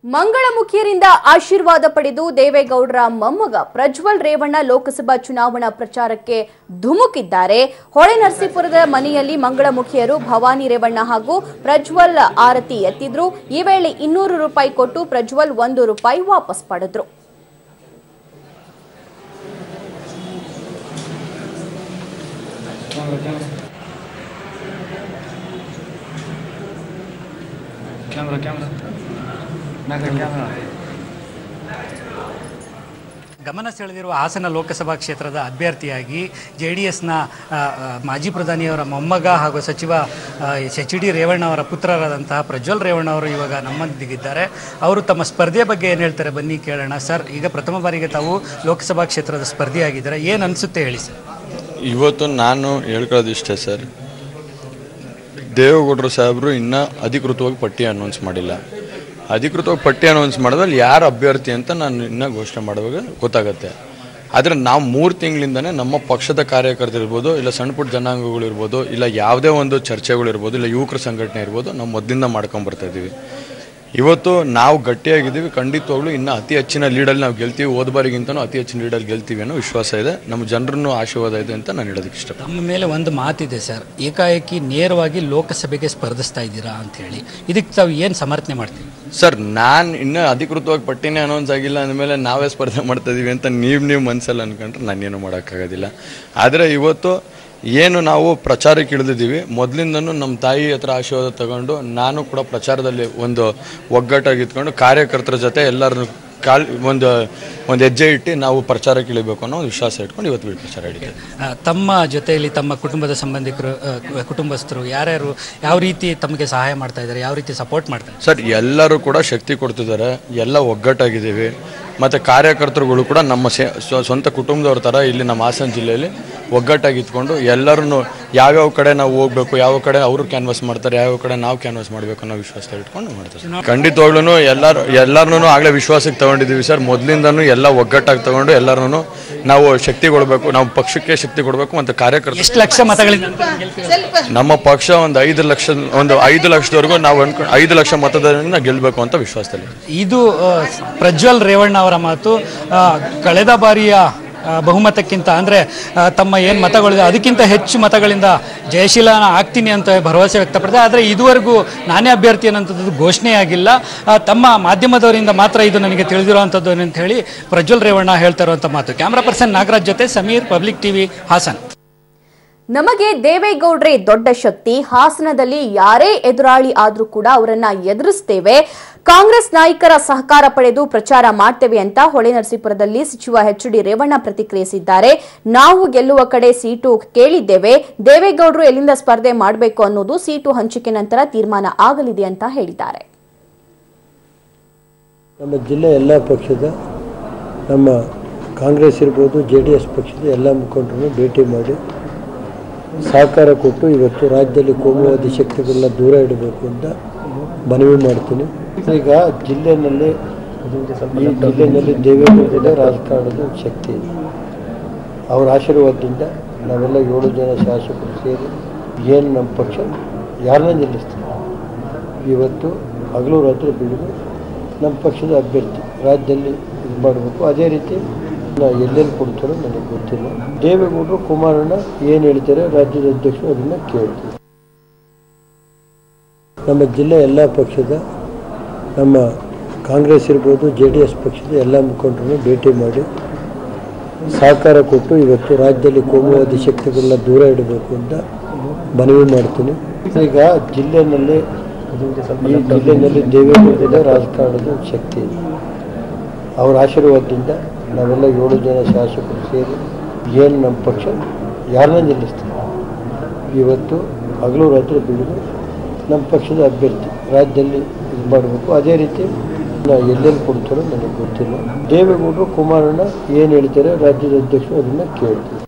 ಮಂಗಳಮುಖಿಯರಿಂದ ಆಶೀರ್ವಾದ ಪಡೆದು ದೇವೇಗೌಡರ ಮೊಮ್ಮಗ ಪ್ರಜ್ವಲ್ ರೇವಣ್ಣ ಲೋಕಸಭಾ ಚುನಾವಣಾ ಪ್ರಚಾರಕ್ಕೆ ಧುಮುಕಿದ್ದಾರೆ. ಹೊಳೆನರಸೀಪುರದ ಮನೆಯಲ್ಲಿ ಮಂಗಳಮುಖಿಯರು ಭವಾನಿ ರೇವಣ್ಣ ಹಾಗೂ ಪ್ರಜ್ವಲ್ ಆರತಿ ಎತ್ತಿದ್ರು. ಈ ವೇಳೆ 200 ರೂಪಾಯಿ ಕೊಟ್ಟು ಪ್ರಜ್ವಲ್ 1 ರೂಪಾಯಿ ವಾಪಸ್ ಪಡೆದ್ರು. ಗಮನ ಸೆಳೆದಿರುವ ಹಾಸನ ಲೋಕಸಭಾ ಕ್ಷೇತ್ರದ ಅಭ್ಯರ್ಥಿಯಾಗಿ ಜೆಡಿಎಸ್ನ ಮಾಜಿ ಪ್ರಧಾನಿಯವರ ಮೊಮ್ಮಗ ಹಾಗೂ ಸಚಿವ ಎಚ್.ಡಿ. ರೇವಣ್ಣ ಅವರ ಪುತ್ರರಾದಂತಹ ಪ್ರಜ್ವಲ್ ರೇವಣ್ಣ ಅವರು ಇವಾಗ ನಮ್ಮೊಂದಿಗಿದ್ದಾರೆ. ಅವರು ತಮ್ಮ ಸ್ಪರ್ಧೆ ಬಗ್ಗೆ ಏನು ಹೇಳ್ತಾರೆ ಬನ್ನಿ ಕೇಳೋಣ. ಸರ್, ಈಗ ಪ್ರಥಮ ಬಾರಿಗೆ ತಾವು ಲೋಕಸಭಾ ಕ್ಷೇತ್ರದ ಸ್ಪರ್ಧಿಯಾಗಿದ್ದಾರೆ, ಏನು ಅನಿಸುತ್ತೆ ಹೇಳಿ ಸರ್? ಇವತ್ತು ನಾನು ಹೇಳ್ಕೊಳ್ಳೋದಿಷ್ಟೇ ಸರ್, ದೇವೇಗೌಡರು ಸಾಹೇಬರು ಇನ್ನೂ ಅಧಿಕೃತವಾಗಿ ಪಟ್ಟಿ ಅನೌನ್ಸ್ ಮಾಡಿಲ್ಲ. ಅಧಿಕೃತವಾಗಿ ಪಟ್ಟಿ ಅನೌನ್ಸ್ ಮಾಡಿದ್ರಲ್ಲಿ ಯಾರು ಅಭ್ಯರ್ಥಿ ಅಂತ ನಾನು ಇನ್ನೂ ಘೋಷಣೆ ಮಾಡುವಾಗ ಗೊತ್ತಾಗುತ್ತೆ. ಆದರೆ ನಾವು 3 ತಿಂಗಳಿಂದನೇ ನಮ್ಮ ಪಕ್ಷದ ಕಾರ್ಯಕರ್ತರಿರ್ಬೋದು, ಇಲ್ಲ ಸಣ್ಣ ಪುಟ್ಟ ಜನಾಂಗಗಳಿರ್ಬೋದು, ಇಲ್ಲ ಯಾವುದೇ ಒಂದು ಚರ್ಚೆಗಳಿರ್ಬೋದು, ಇಲ್ಲ ಯುವಕರ ಸಂಘಟನೆ ಇರ್ಬೋದು, ನಾವು ಮೊದಲಿಂದ ಮಾಡ್ಕೊಂಬರ್ತಾಯಿದ್ದೀವಿ. ಇವತ್ತು ನಾವು ಗಟ್ಟಿಯಾಗಿದ್ದೀವಿ. ಖಂಡಿತವಾಗ್ಲೂ ಇನ್ನೂ ಅತಿ ಹೆಚ್ಚಿನ ಲೀಡಲ್ಲಿ ನಾವು ಗೆಲ್ತೀವಿ. ಹೋದ ಬಾರಿಗಿಂತನೂ ಅತಿ ಹೆಚ್ಚಿನ ಲೀಡಲ್ಲಿ ಗೆಲ್ತೀವಿ ಅನ್ನೋ ವಿಶ್ವಾಸ ಇದೆ. ನಮ್ಮ ಜನರನ್ನು ಆಶೀರ್ವಾದ ಇದೆ ಅಂತ ನಾನು ಹೇಳೋದಕ್ಕೆ ಇಷ್ಟಪಡ್ತೀನಿ. ನಮ್ಮ ಮೇಲೆ ಒಂದು ಮಾತಿದೆ ಸರ್, ಏಕಾಏಕಿ ನೇರವಾಗಿ ಲೋಕಸಭೆಗೆ ಸ್ಪರ್ಧಿಸ್ತಾ ಇದ್ದೀರಾ ಅಂತ ಹೇಳಿ, ಇದಕ್ಕೆ ತಾವು ಏನು ಸಮರ್ಥನೆ ಮಾಡ್ತೀವಿ? ಸರ್, ನಾನು ಇನ್ನೂ ಅಧಿಕೃತವಾಗಿ ಪಟ್ಟಿನೇ ಅನೌನ್ಸ್ ಆಗಿಲ್ಲ ಅಂದಮೇಲೆ ನಾವೇ ಸ್ಪರ್ಧೆ ಮಾಡ್ತಾಯಿದ್ದೀವಿ ಅಂತ ನೀವು ಮನಸ್ಸಲ್ಲಿ ಅಂದ್ಕೊಂಡ್ರೆ ನಾನೇನು ಮಾಡೋಕ್ಕಾಗೋದಿಲ್ಲ. ಆದರೆ ಇವತ್ತು ಏನು ನಾವು ಪ್ರಚಾರಕ್ಕೆ ಇಳಿದಿದ್ದೀವಿ, ಮೊದಲಿಂದನೂ ನಮ್ಮ ತಾಯಿ ಹತ್ರ ಆಶೀರ್ವಾದ ತಗೊಂಡು ನಾನು ಕೂಡ ಪ್ರಚಾರದಲ್ಲಿ ಒಂದು ಒಗ್ಗಟ್ಟಾಗಿ ಇಟ್ಕೊಂಡು ಕಾರ್ಯಕರ್ತರ ಜೊತೆ ಎಲ್ಲರನ್ನು ಒಂದು ಹೆಜ್ಜೆ ಇಟ್ಟು ನಾವು ಪ್ರಚಾರಕ್ಕೆ ಇಳಿಬೇಕು ಅನ್ನೋ ಒಂದು ವಿಶ್ವಾಸ ಇಟ್ಕೊಂಡು ಇವತ್ತು ಪ್ರಚಾರ ಹಿಡಿತೀವಿ. ತಮ್ಮ ಜೊತೆಯಲ್ಲಿ ತಮ್ಮ ಕುಟುಂಬದ ಸಂಬಂಧಿಕರು, ಕುಟುಂಬಸ್ಥರು ಯಾರ್ಯಾರು ಯಾವ ರೀತಿ ತಮಗೆ ಸಹಾಯ ಮಾಡ್ತಾ ಇದ್ದಾರೆ, ಯಾವ ರೀತಿ ಸಪೋರ್ಟ್ ಮಾಡ್ತಾರೆ? ಸರ್, ಎಲ್ಲರೂ ಕೂಡ ಶಕ್ತಿ ಕೊಡ್ತಿದ್ದಾರೆ, ಎಲ್ಲ ಒಗ್ಗಟ್ಟಾಗಿದ್ದೀವಿ. ಮತ್ತು ಕಾರ್ಯಕರ್ತರುಗಳು ಕೂಡ ನಮ್ಮ ಸ್ವಂತ ಕುಟುಂಬದವ್ರ ಥರ ಇಲ್ಲಿ ನಮ್ಮ ಹಾಸನ ಜಿಲ್ಲೆಯಲ್ಲಿ ಒಗ್ಗಟ್ಟಾಗಿತ್ಕೊಂಡು ಎಲ್ಲರೂ ಯಾವ್ಯಾವ ಕಡೆ ನಾವು ಹೋಗಬೇಕು, ಯಾವ ಕಡೆ ಅವರು ಕ್ಯಾನ್ವಾಸ್ ಮಾಡ್ತಾರೆ, ಯಾವ ಕಡೆ ನಾವು ಕ್ಯಾನ್ವಾಸ್ ಮಾಡಬೇಕು ಅನ್ನೋ ವಿಶ್ವಾಸ ಇಟ್ಕೊಂಡು ಮಾಡ್ತಾರೆ. ಖಂಡಿತವಾಗ್ಲೂ ಎಲ್ಲರನ್ನೂ ಆಗಲೇ ವಿಶ್ವಾಸಕ್ಕೆ ತಗೊಂಡಿದ್ದೀವಿ ಸರ್. ಮೊದಲಿಂದನೂ ಎಲ್ಲ ಒಗ್ಗಟ್ಟಾಗಿ ತಗೊಂಡು ಎಲ್ಲರೂ ನಾವು ಶಕ್ತಿ ಕೊಡಬೇಕು, ನಾವು ಪಕ್ಷಕ್ಕೆ ಶಕ್ತಿ ಕೊಡಬೇಕು. ಮತ್ತು ಕಾರ್ಯಕರ್ತರು ಎಷ್ಟು ಲಕ್ಷ ಮತಗಳಿಂದ ನಮ್ಮ ಪಕ್ಷ ಒಂದು 5 ಲಕ್ಷದವರೆಗೂ ನಾವು 5 ಲಕ್ಷ ಮತದಿಂದ ಗೆಲ್ಲಬೇಕು ಅಂತ ವಿಶ್ವಾಸದಲ್ಲಿ. ಇದು ಪ್ರಜ್ವಲ್ ರೇವಣ್ಣ ಅವರ ಮಾತು. ಕಳೆದ ಬಾರಿಯ ಬಹುಮತಕ್ಕಿಂತ ಅಂದರೆ ತಮ್ಮ ಏನು ಮತಗಳಿದೆ ಅದಕ್ಕಿಂತ ಹೆಚ್ಚು ಮತಗಳಿಂದ ಜಯಶೀಲನ ಆಗ್ತೀನಿ ಅಂತ ಭರವಸೆ ವ್ಯಕ್ತಪಡಿದೆ. ಆದರೆ ಇದುವರೆಗೂ ನಾನೇ ಅಭ್ಯರ್ಥಿ ಅನ್ನೋಂಥದ್ದು ಘೋಷಣೆಯಾಗಿಲ್ಲ. ತಮ್ಮ ಮಾಧ್ಯಮದವರಿಂದ ಮಾತ್ರ ಇದು ನನಗೆ ತಿಳಿದಿರುವಂಥದ್ದು ಅಂತ ಹೇಳಿ ಪ್ರಜ್ವಲ್ ರೇವಣ್ಣ ಹೇಳ್ತಾ ಇರುವಂಥ ಮಾತು. ಕ್ಯಾಮ್ರಾ ಪರ್ಸನ್ ನಾಗರಾಜ್ ಜೊತೆ ಸಮೀರ್, ಪಬ್ಲಿಕ್ ಟಿವಿ, ಹಾಸನ್. ನಮಗೆ ದೇವೇಗೌಡ್ರೆ ದೊಡ್ಡ ಶಕ್ತಿ. ಹಾಸನದಲ್ಲಿ ಯಾರೇ ಎದುರಾಳಿ ಆದ್ರೂ ಕೂಡ ಅವರನ್ನ ಎದುರಿಸ್ತೇವೆ. ಕಾಂಗ್ರೆಸ್ ನಾಯಕರ ಸಹಕಾರ ಪಡೆದು ಪ್ರಚಾರ ಮಾಡ್ತೇವೆ ಅಂತ ಹೊಳೆನರಸೀಪುರದಲ್ಲಿ ಸಚಿವ ಎಚ್.ಡಿ. ರೇವಣ್ಣ ಪ್ರತಿಕ್ರಿಯಿಸಿದ್ದಾರೆ. ನಾವು ಗೆಲ್ಲುವ ಕಡೆ ಸೀಟು ಕೇಳಿದ್ದೇವೆ. ದೇವೇಗೌಡರು ಎಲ್ಲಿಂದ ಸ್ಪರ್ಧೆ ಮಾಡಬೇಕು ಅನ್ನೋದು ಸೀಟು ಹಂಚಿಕೆ ನಂತರ ತೀರ್ಮಾನ ಆಗಲಿದೆ ಅಂತ ಹೇಳಿದ್ದಾರೆ. ನಮ್ಮ ಜಿಲ್ಲೆ ಎಲ್ಲ ಪಕ್ಷದ, ನಮ್ಮ ಕಾಂಗ್ರೆಸ್ ಇರ್ಬೋದು, ಜೆಡಿಎಸ್ ಪಕ್ಷದ ಎಲ್ಲ ಮುಖಂಡರನ್ನು ಭೇಟಿ ಮಾಡಿ ಸಹಕಾರ ಕೊಟ್ಟು ಇವತ್ತು ರಾಜ್ಯದಲ್ಲಿ ಕೋಮುವಾದಿ ಶಕ್ತಿಗಳನ್ನ ದೂರ ಇಡಬೇಕು ಅಂತ ಮನವಿ ಮಾಡ್ತೀನಿ. ಈಗ ಜಿಲ್ಲೆಯಲ್ಲಿ ದೇವೇಗೌಡರ ರಾಜಕಾರಣದ ಶಕ್ತಿ ಇದೆ. ಅವರ ಆಶೀರ್ವಾದದಿಂದ ನಾವೆಲ್ಲ 7 ಜನ ಶಾಸಕರು ಸೇರಿ ಏನು ನಮ್ಮ ಪಕ್ಷ ಯಾರನ್ನ ನಿಲ್ಲಿಸ್ತೀವಿ. ಇವತ್ತು ಹಗಲು ರಾತ್ರಿ ಬಿಡುಗು ನಮ್ಮ ಪಕ್ಷದ ಅಭ್ಯರ್ಥಿ ರಾಜ್ಯದಲ್ಲಿ ಇದು ಮಾಡಬೇಕು. ಅದೇ ರೀತಿ ಎಲ್ಲೆಲ್ಲಿ ಕೊಡ್ತಾರೋ ನನಗೆ ಗೊತ್ತಿಲ್ಲ. ದೇವೇಗೌಡರು ಕುಮಾರಣ್ಣ ಏನು ಹೇಳ್ತಾರೆ ರಾಜ್ಯದ ಅಧ್ಯಕ್ಷರು ಅದನ್ನು ಕೇಳ್ತೀವಿ. ನಮ್ಮ ಜಿಲ್ಲೆ ಎಲ್ಲ ಪಕ್ಷದ, ನಮ್ಮ ಕಾಂಗ್ರೆಸ್ ಇರ್ಬೋದು, ಜೆಡಿಎಸ್ ಪಕ್ಷದ ಎಲ್ಲ ಮುಖಂಡರನ್ನು ಭೇಟಿ ಮಾಡಿ ಸಹಕಾರ ಕೊಟ್ಟು ಇವತ್ತು ರಾಜ್ಯದಲ್ಲಿ ಕೋಮುವಾದಿ ಶಕ್ತಿಗಳನ್ನ ದೂರ ಇಡಬೇಕು ಅಂತ ಮನವಿ ಮಾಡ್ತೀನಿ. ಈಗ ಜಿಲ್ಲೆಯಲ್ಲಿ ದೇವೇಗೌಡರ ರಾಜಕಾರಣದ ಶಕ್ತಿ ಇದೆ. ಅವರ ಆಶೀರ್ವಾದದಿಂದ ನಾವೆಲ್ಲ 7 ಜನ ಶಾಸಕರು ಸೇರಿ ಏನು ನಮ್ಮ ಪಕ್ಷ ಯಾರನ್ನ ನಿಲ್ಲಿಸ್ತೀವಿ. ಇವತ್ತು ಹಗಲು ರಾತ್ರಿ ಬಿಡುಗು ನಮ್ಮ ಪಕ್ಷದ ಅಭ್ಯರ್ಥಿ ರಾಜ್ಯದಲ್ಲಿ ಇದು ಮಾಡಬೇಕು. ಅದೇ ರೀತಿ ಎಲ್ಲೆಲ್ಲಿ ಕೊಡ್ತಾರೋ ನನಗೆ ಗೊತ್ತಿಲ್ಲ. ದೇವೇಗೌಡರು ಕುಮಾರಣ್ಣ ಏನು ಹೇಳ್ತಾರೆ ರಾಜ್ಯದ ಅಧ್ಯಕ್ಷರು ಅದನ್ನು ಕೇಳ್ತೀವಿ.